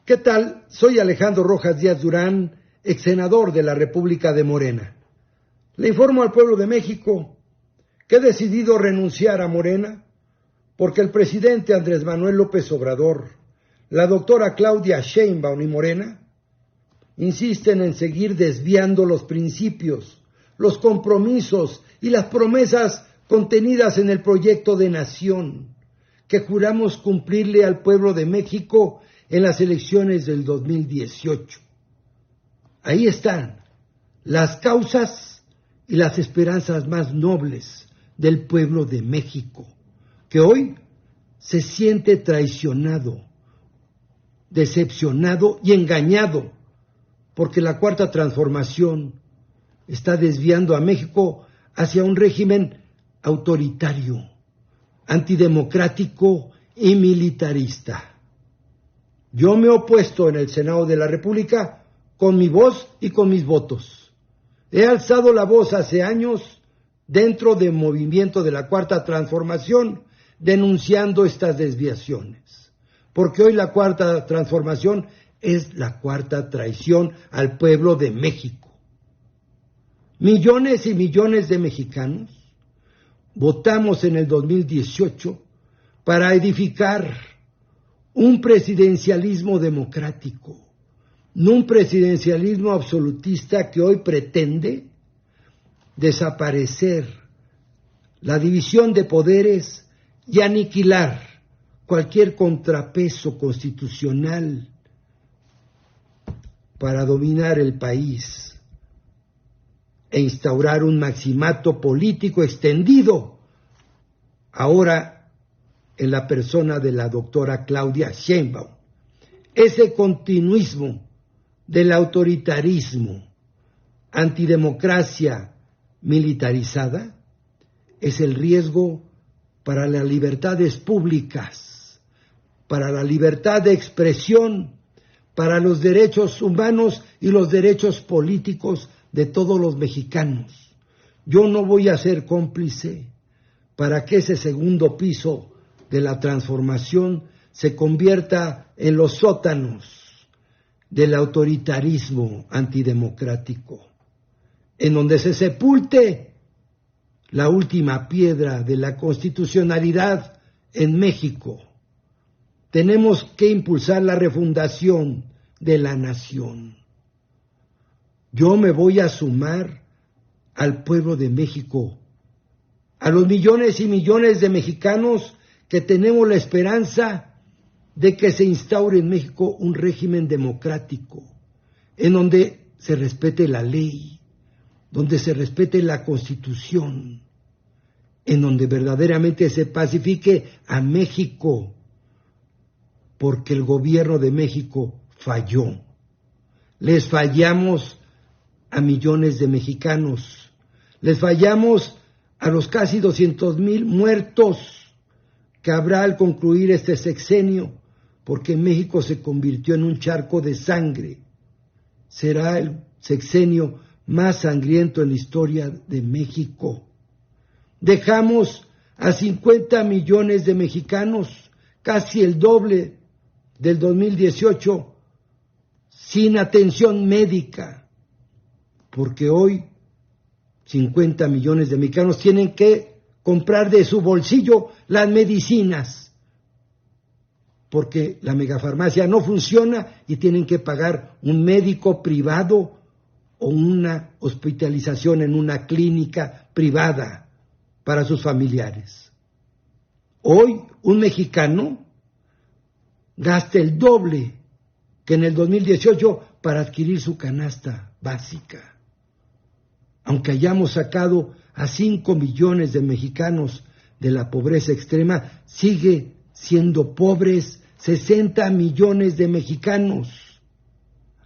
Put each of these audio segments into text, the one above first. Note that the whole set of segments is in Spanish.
¿Qué tal? Soy Alejandro Rojas Díaz Durán, ex senador de la República de Morena. Le informo al pueblo de México que he decidido renunciar a Morena porque el presidente Andrés Manuel López Obrador, la doctora Claudia Sheinbaum y Morena insisten en seguir desviando los principios, los compromisos y las promesas contenidas en el proyecto de nación que juramos cumplirle al pueblo de México en las elecciones del 2018. Ahí están las causas y las esperanzas más nobles del pueblo de México, que hoy se siente traicionado, decepcionado y engañado, porque la Cuarta Transformación está desviando a México hacia un régimen autoritario, antidemocrático y militarista. Yo me he opuesto en el Senado de la República con mi voz y con mis votos. He alzado la voz hace años dentro del movimiento de la Cuarta Transformación denunciando estas desviaciones, porque hoy la Cuarta Transformación es la cuarta traición al pueblo de México. Millones y millones de mexicanos votamos en el 2018 para edificar un presidencialismo democrático, no un presidencialismo absolutista que hoy pretende desaparecer la división de poderes y aniquilar cualquier contrapeso constitucional para dominar el país e instaurar un maximato político extendido ahora en la persona de la doctora Claudia Sheinbaum. Ese continuismo del autoritarismo, antidemocracia militarizada, es el riesgo para las libertades públicas, para la libertad de expresión, para los derechos humanos y los derechos políticos de todos los mexicanos. Yo no voy a ser cómplice para que ese segundo piso de la transformación se convierta en los sótanos del autoritarismo antidemocrático, en donde se sepulte la última piedra de la constitucionalidad en México. Tenemos que impulsar la refundación de la nación. Yo me voy a sumar al pueblo de México, a los millones y millones de mexicanos que tenemos la esperanza de que se instaure en México un régimen democrático, en donde se respete la ley, donde se respete la Constitución, en donde verdaderamente se pacifique a México, porque el gobierno de México falló. Les fallamos a millones de mexicanos, les fallamos a los casi 200,000 muertos que habrá al concluir este sexenio, porque México se convirtió en un charco de sangre. Será el sexenio más sangriento en la historia de México. Dejamos a 50 millones de mexicanos, casi el doble del 2018, sin atención médica, porque hoy 50 millones de mexicanos tienen que comprar de su bolsillo las medicinas, porque la megafarmacia no funciona y tienen que pagar un médico privado o una hospitalización en una clínica privada para sus familiares. Hoy un mexicano gasta el doble que en el 2018 para adquirir su canasta básica. Aunque hayamos sacado a 5 millones de mexicanos de la pobreza extrema, sigue siendo pobres 60 millones de mexicanos,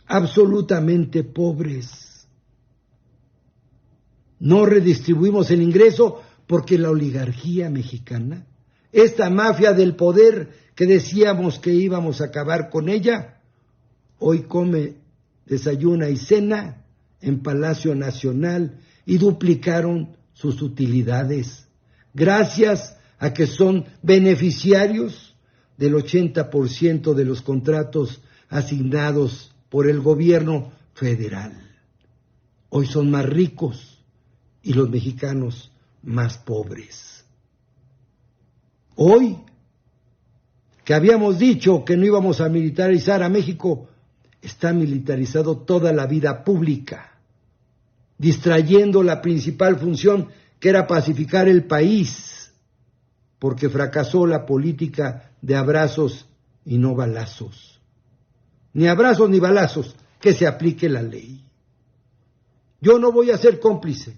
absolutamente pobres. No redistribuimos el ingreso porque la oligarquía mexicana, esta mafia del poder que decíamos que íbamos a acabar con ella, hoy come, desayuna y cena en Palacio Nacional y duplicaron sus utilidades, gracias a que son beneficiarios del 80% de los contratos asignados por el gobierno federal. Hoy son más ricos y los mexicanos más pobres. Hoy, que habíamos dicho que no íbamos a militarizar a México, está militarizado toda la vida pública, distrayendo la principal función que era pacificar el país, porque fracasó la política de abrazos y no balazos. Ni abrazos ni balazos, que se aplique la ley. Yo no voy a ser cómplice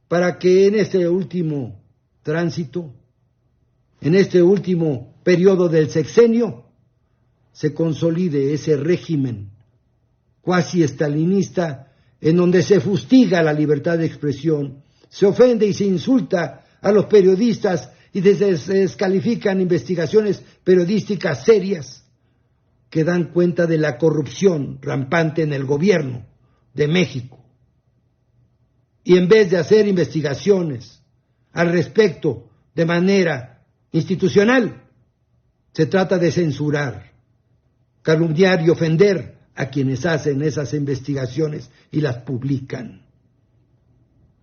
para que en este último tránsito, en este último periodo del sexenio, se consolide ese régimen cuasi estalinista en donde se fustiga la libertad de expresión, se ofende y se insulta a los periodistas y se descalifican investigaciones periodísticas serias que dan cuenta de la corrupción rampante en el gobierno de México. Y en vez de hacer investigaciones al respecto de manera institucional, se trata de censurar, calumniar y ofender a quienes hacen esas investigaciones y las publican.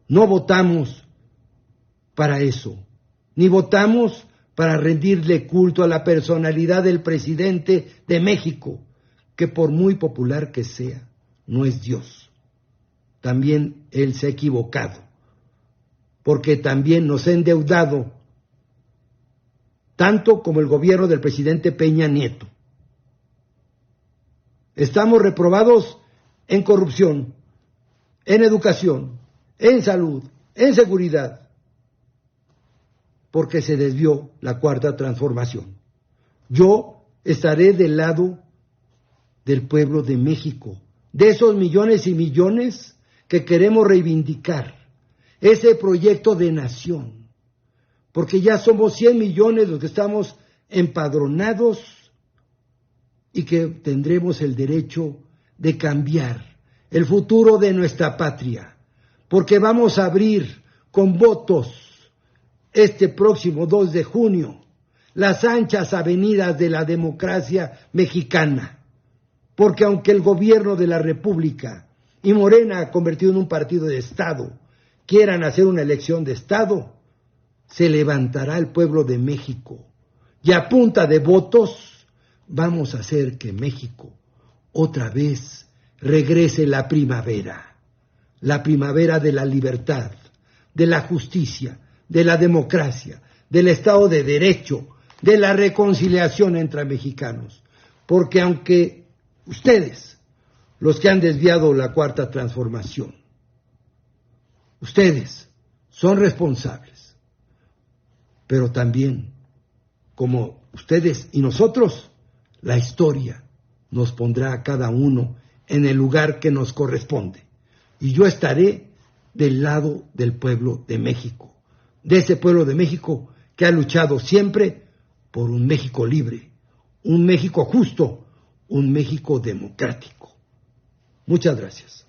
No votamos para eso, ni votamos para rendirle culto a la personalidad del presidente de México, que por muy popular que sea, no es Dios. También él se ha equivocado, porque también nos ha endeudado, tanto como el gobierno del presidente Peña Nieto. Estamos reprobados en corrupción, en educación, en salud, en seguridad, porque se desvió la cuarta transformación. Yo estaré del lado del pueblo de México, de esos millones y millones que queremos reivindicar, ese proyecto de nación, porque ya somos 100 millones los que estamos empadronados y que tendremos el derecho de cambiar el futuro de nuestra patria, porque vamos a abrir con votos este próximo 2 de junio las anchas avenidas de la democracia mexicana, porque aunque el gobierno de la República y Morena, convertido en un partido de Estado, quieran hacer una elección de Estado, se levantará el pueblo de México y a punta de votos vamos a hacer que México otra vez regrese la primavera de la libertad, de la justicia, de la democracia, del Estado de Derecho, de la reconciliación entre mexicanos. Porque aunque ustedes, los que han desviado la cuarta transformación, ustedes son responsables, pero también, como ustedes y nosotros, la historia nos pondrá a cada uno en el lugar que nos corresponde. Y yo estaré del lado del pueblo de México, de ese pueblo de México que ha luchado siempre por un México libre, un México justo, un México democrático. Muchas gracias.